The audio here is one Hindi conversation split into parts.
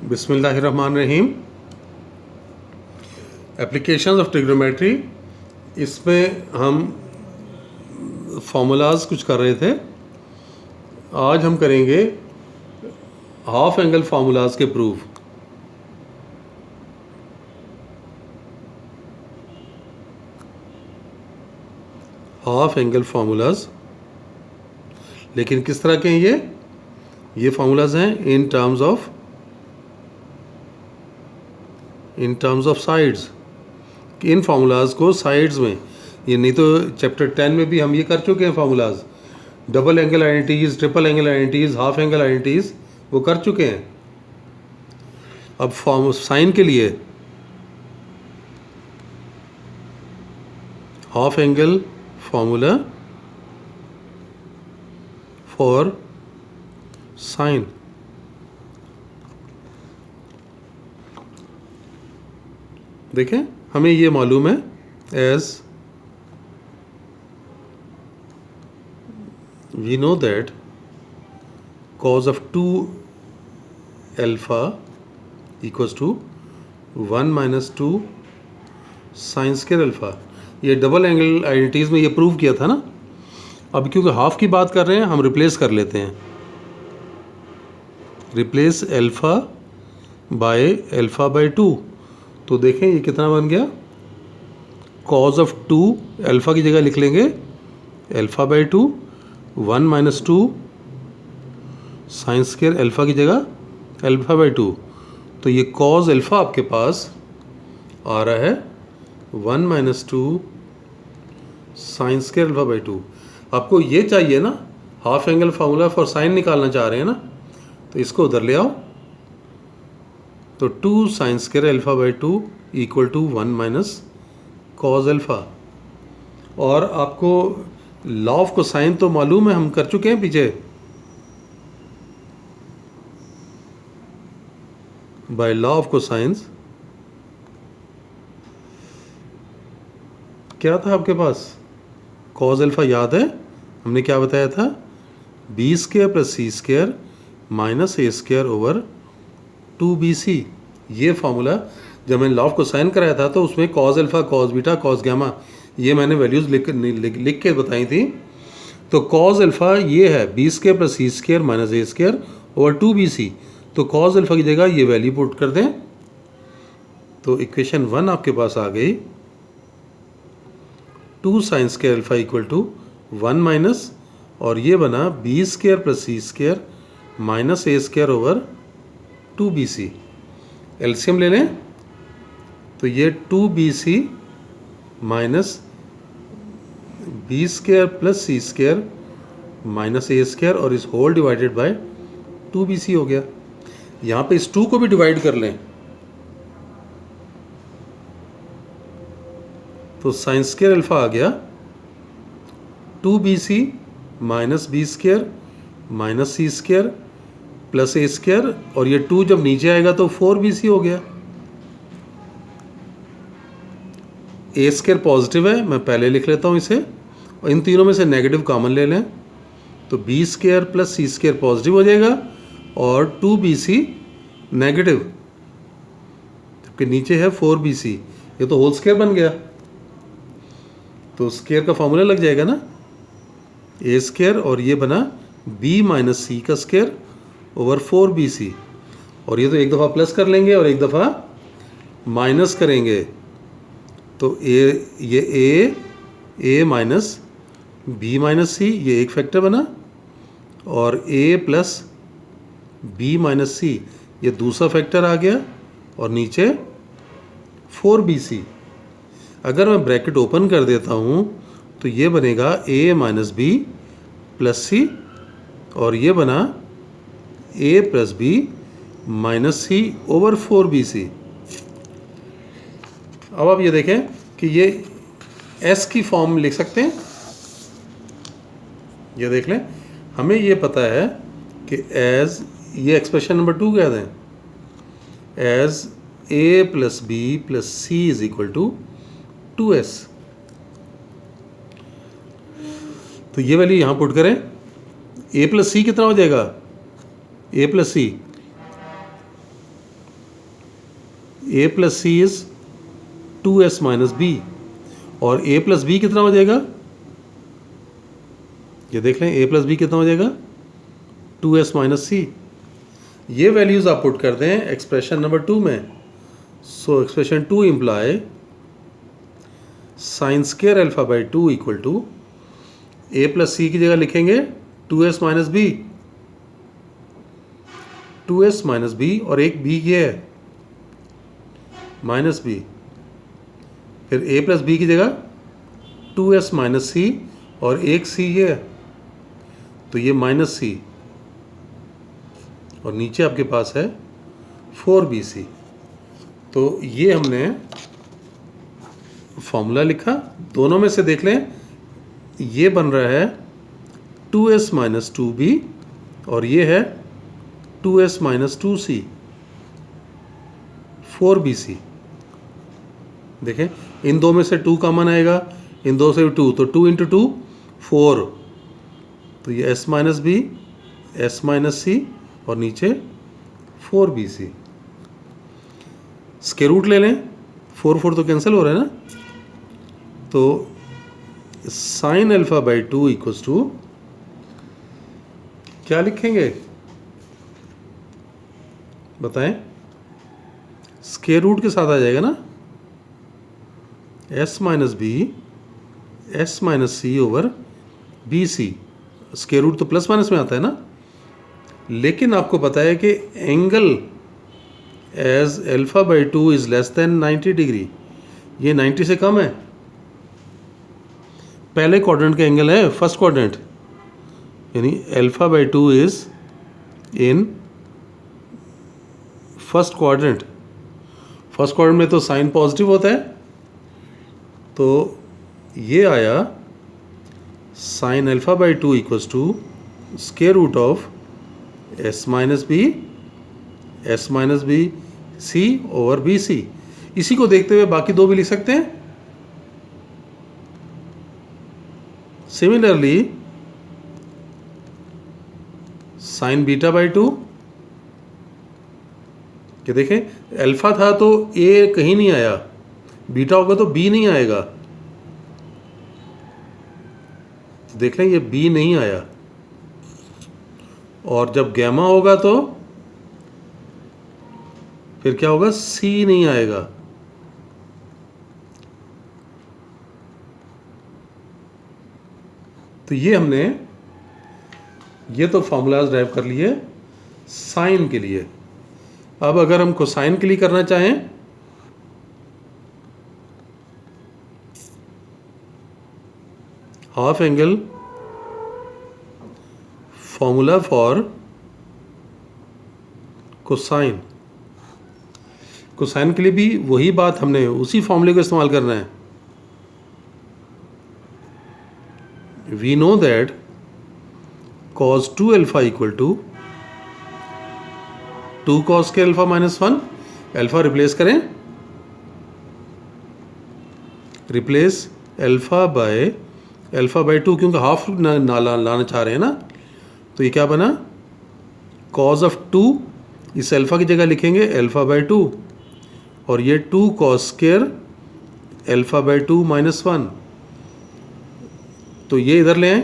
बिस्मिल्लाहिर्रहमानिर्रहीम। एप्लीकेशंस ऑफ ट्रिग्नोमेट्री, इसमें हम फार्मूलाज कुछ कर रहे थे। आज हम करेंगे हाफ एंगल फार्मूलाज के प्रूफ। हाफ एंगल फार्मूलाज, लेकिन किस तरह के हैं ये फार्मूलाज हैं in terms of sides. In formulas को साइड्स में, ये नहीं तो चैप्टर 10 में भी हम ये कर चुके हैं formulas, double angle identities, triple angle identities, half angle identities वो कर चुके हैं। अब साइन के लिए half angle formula for sine. देखें, हमें ये मालूम है as we know that cos of 2 alpha equals to 1 minus 2 sin square alpha। ये डबल एंगल आइडेंटिटीज में ये प्रूव किया था ना। अब क्योंकि हाफ की बात कर रहे हैं, हम रिप्लेस कर लेते हैं। Replace alpha by 2। तो देखें ये कितना बन गया, cos of 2 अल्फ़ा की जगह लिख लेंगे alpha by 2, 1 minus 2 sine square alpha की जगह अल्फ़ा बाय 2। तो ये cos अल्फ़ा आपके पास आ रहा है 1 minus 2 sine square alpha by 2। आपको ये चाहिए ना, half angle formula for sine निकालना चाह रहे हैं ना, तो इसको उधर ले आओ। तो 2 sine square alpha by 2 equal to 1 minus cos alpha. और आपको लॉ ऑफ कोसाइन तो मालूम है, हम कर चुके हैं पीछे। बाय लॉ ऑफ कोसाइंस क्या था आपके पास, कॉज अल्फ़ा याद है, हमने क्या बताया था, B square plus C square minus A square over 2bc। ये फार्मूला जब मैंने लॉ ऑफ कोसाइन कराया था तो उसमें cos alpha, cos beta, cause gamma, ये मैंने वैल्यूज़ लिख के बताई थी। तो कॉज अल्फ़ा ये है B square plus C square minus A square over 2bc। तो कॉज अल्फ़ा की जगह ये वैल्यू पुट कर दें, तो इक्वेशन 1 आपके पास आ गई, 2 sine square alpha equal to 1 minus, और ये बना B square plus C square minus A square over 2bc। LCM ले लें तो ये 2bc minus B square plus C square minus A square और इस होल डिवाइडेड बाय 2bc हो गया। यहाँ पे इस 2 को भी डिवाइड कर लें तो साइन स्क्वायर अल्फ़ा आ गया 2bc minus B square minus C square plus A square, और ये 2 जब नीचे आएगा तो 4bc हो गया। ए स्क्वायर पॉजिटिव है, मैं पहले लिख लेता हूँ इसे, और इन तीनों में से नेगेटिव कॉमन ले लें तो B square plus C square positive हो जाएगा और 2bc नेगेटिव, जबकि नीचे है 4bc, ये तो होल स्क्वायर बन गया। तो स्क्वायर का फॉर्मूला लग जाएगा ना, ए स्क्वायर और ये बना b माइनस सी का स्क्वायर ओवर 4bc, और ये तो एक दफ़ा प्लस कर लेंगे और एक दफ़ा माइनस करेंगे। तो ये a minus B minus C, ये एक फैक्टर बना, और a plus B minus C ये दूसरा फैक्टर आ गया, और नीचे 4bc। अगर मैं ब्रैकेट ओपन कर देता हूँ तो ये बनेगा a minus B plus C, और ये बना a plus B minus C over 4bc। अब आप ये देखें कि ये s की फॉर्म लिख सकते हैं। ये देख लें, हमें ये पता है कि एज, ये एक्सप्रेशन नंबर 2 कह दें, as a plus B plus C is equal to 2s। तो ये वैल्यू यहाँ पुट करें, a प्लस सी कितना हो जाएगा, a plus C A plus C is 2s minus B, और ए प्लस बी कितना हो जाएगा, ये देख लें, ए प्लस बी कितना हो जाएगा 2s माइनस सी। ये वैल्यूज़ आप पुट कर दें एक्सप्रेशन नंबर 2 में। So expression 2 imply sine square alpha by 2 equal to A plus C की जगह लिखेंगे 2s minus B, 2s minus B, और एक बी ये है माइनस बी, फिर ए प्लस बी की जगह 2s माइनस सी, और एक सी ये है तो ये माइनस सी, और नीचे आपके पास है 4bc। तो ये हमने फॉर्मूला लिखा, दोनों में से देख लें, ये बन रहा है 2s माइनस 2b, और ये है 2s माइनस 2c, 4bc। देखें, इन दो में से 2 कॉमन आएगा, इन दो से 2, तो 2 इंटू 2 4, तो ये s minus B, s minus C, और नीचे 4bc। स्क्वायर रूट ले लें, 4 तो कैंसिल हो रहा है ना, तो sine alpha by 2 equals to क्या लिखेंगे बताएं, स्क्वायर रूट के साथ आ जाएगा ना, s minus B, s minus C over B C. Square root तो प्लस माइनस में आता है ना, लेकिन आपको पता है कि angle as alpha by 2 is less than 90 degree, ये 90 से कम है। पहले क्वाड्रेंट का एंगल है फर्स्ट क्वाड्रेंट, यानी alpha by 2 is in first quadrant. First quadrant में तो साइन पॉजिटिव होता है, तो ये आया sine alpha by 2 equals to square root of s minus B C over B C. इसी को देखते हुए बाकी दो भी लिख सकते हैं। सिमिलरली साइन बीटा बाई 2, कि देखें अल्फा था तो ए कहीं नहीं आया, बीटा होगा तो बी नहीं आएगा, देख लें ये बी नहीं आया, और जब गैमा होगा तो फिर क्या होगा, सी नहीं आएगा। तो ये हमने ये तो फॉर्मूलाज ड्राइव कर लिए साइन के लिए। अब अगर हम कोसाइन के लिए करना चाहें, half angle formula for cosine, cosine के लिए भी वही बात, हमने उसी फॉर्मूले को इस्तेमाल करना है। We know that cos 2 alpha equal to 2 cos के अल्फा माइनस 1, अल्फा रिप्लेस करें, रिप्लेस अल्फा बाय 2, क्योंकि हाफ लाना चाह रहे हैं ना, तो ये क्या बना, cos ऑफ 2, इस अल्फा की जगह लिखेंगे अल्फा बाई 2, और ये 2 cos square alpha by 2 minus 1, तो ये इधर ले आए,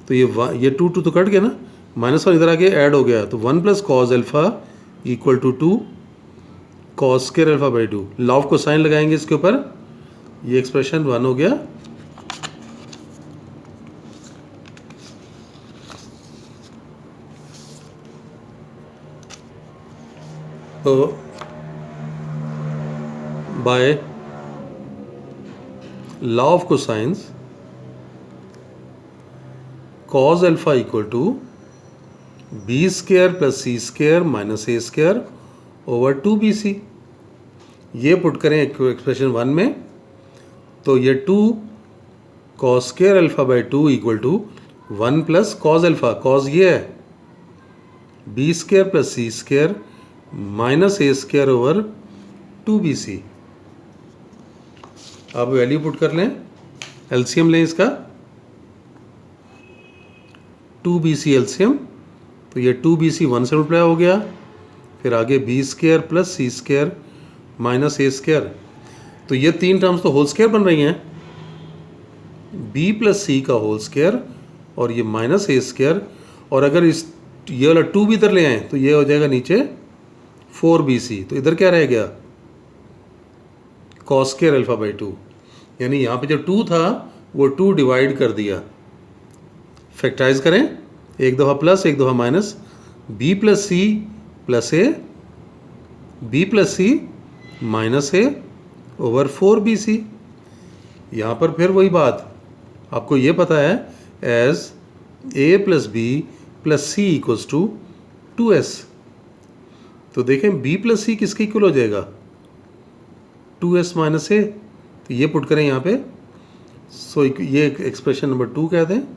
तो ये 2 तो कट गया ना, माइनस 1 इधर आके ऐड हो गया, तो 1 plus cos alpha equal to 2 cos square alpha by 2। Law of cosine लगाएंगे इसके ऊपर, ये एक्सप्रेशन 1 हो गया। तो by law of cosines cos alpha equal to B square plus C square minus A square over 2bc। ये पुट करें एक्सप्रेशन 1 में, तो ये 2 cos square alpha by 2 equal to 1 plus cos alpha, cos ये है B square plus C square minus A square over 2bc। अब वैल्यू पुट कर लें, एलसीएम लें इसका, 2bc एलसीएम, तो ये 2bc 1 से मल्टीप्लाई हो गया, फिर आगे B square plus C square minus A square, तो ये तीन टर्म्स तो होल स्क्वायर बन रही हैं, बी प्लस सी का होल स्क्वायर और ये माइनस ए स्क्वायर, और अगर इस ये वाला 2 भी इधर ले आए तो ये हो जाएगा नीचे 4bc, तो इधर क्या रह गया cos स्क्वायर अल्फा बाई 2, यानी यहाँ पे जो 2 था वो 2 डिवाइड कर दिया। फैक्टराइज करें, एक दफ़ा प्लस एक दफ़ा minus, b plus C plus A, b plus C minus A over 4bc। यहाँ पर फिर वही बात, आपको ये पता है as a plus B plus C equals to 2s, तो देखें b प्लस सी किसके इक्वल हो जाएगा 2s माइनस ए, तो ये पुट करें यहाँ पे। सो ये एक्सप्रेशन नंबर 2 कहते हैं।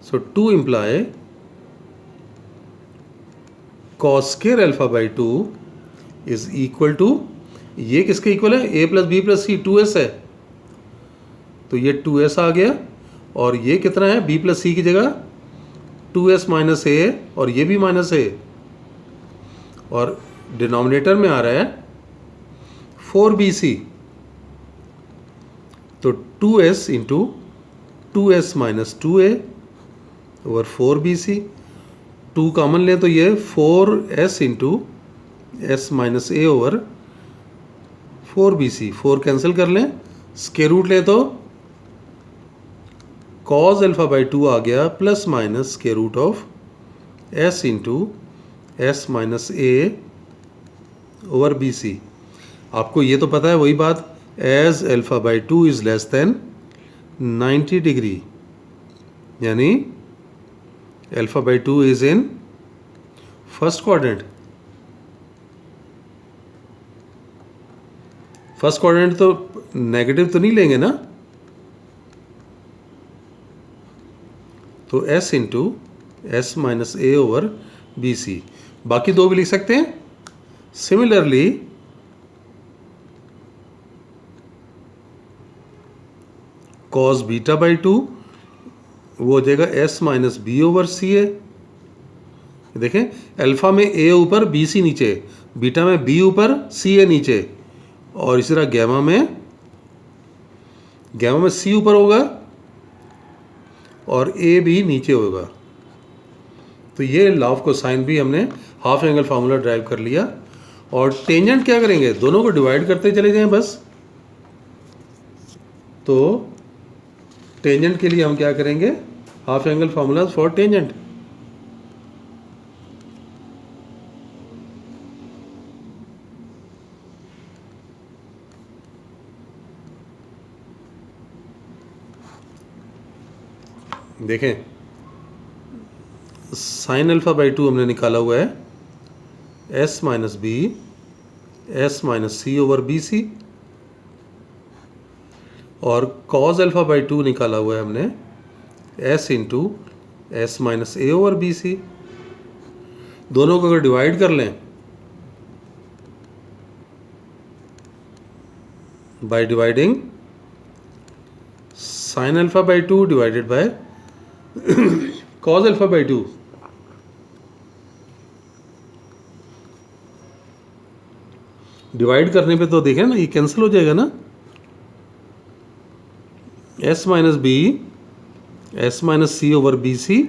So 2 imply cos square alpha by 2 is equal to, ये किसके इक्वल है a plus B plus C 2s है, तो ये 2s आ गया, और ये कितना है b प्लस सी की जगह 2s माइनस ए, और ये भी माइनस ए, और डिनोमिनेटर में आ रहा है 4bc, तो 2s into 2s minus 2a over 4bc, 2 common लें तो ये 4s इंटू s माइनस ए ओवर 4bc, 4 कैंसिल कर लें, स्क्वायर रूट लें तो cos अल्फा बाई 2 आ गया plus minus square root of s into s minus A over bc। आपको ये तो पता है वही बात, as alpha by 2 is less than 90 degree, यानी alpha by 2 is in first quadrant. First quadrant तो नेगेटिव तो नहीं लेंगे ना, तो s इंटू एस माइनस ए ओवर बी सी, बाकी दो भी लिख सकते हैं। सिमिलरली कॉस बीटा बाई 2 वो हो जाएगा s माइनस बी ओवर सी ए। देखें अल्फा में a ऊपर बी सी नीचे, बीटा में b ऊपर सी ए नीचे, और इसी तरह गैमा में c ऊपर होगा और a भी नीचे होगा। तो ये लॉ ऑफ कोसाइन भी हमने हाफ एंगल फार्मूला ड्राइव कर लिया। और टेंजेंट क्या करेंगे, दोनों को डिवाइड करते चले जाएं बस। तो टेंजेंट के लिए हम क्या करेंगे, half angle formula for tangent. देखें साइन अल्फा बाई 2 हमने निकाला हुआ है s minus B S minus C over B C, और कॉज अल्फा बाई 2 निकाला हुआ है हमने s इंटू एस माइनस ए ओवर बी सी। दोनों को अगर डिवाइड कर लें by dividing sign alpha by 2 divided by cause alpha by 2, divide करने पे तो देखें ना ये कैंसिल हो जाएगा ना, s minus B S minus C over B C,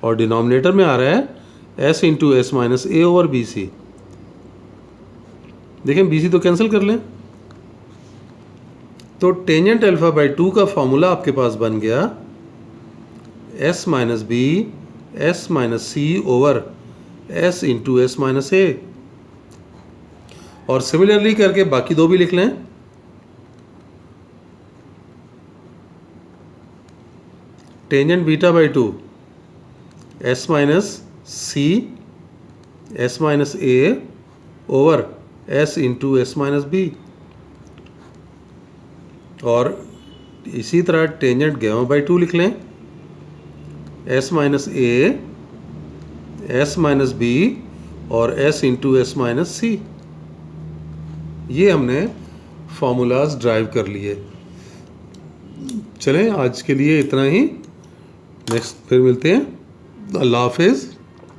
और डिनोमिनेटर में आ रहा है s इंटू एस माइनस ए ओवर बी सी। देखें बी सी तो कैंसिल कर लें, तो टेंजेंट अल्फा बाई 2 का फॉर्मूला आपके पास बन गया s minus B S minus C over s into S minus A. और सिमिलरली करके बाकी दो भी लिख लें। Tangent beta by 2 S minus C S minus A over S into S minus B, और इसी तरह टेंजेंट गैमा बाई 2 लिख लें, S minus A S minus B और S into S minus C. ये हमने फार्मूलाज ड्राइव कर लिए। चलें आज के लिए इतना ही, नेक्स्ट फिर मिलते हैं। अल्लाह हाफिज़।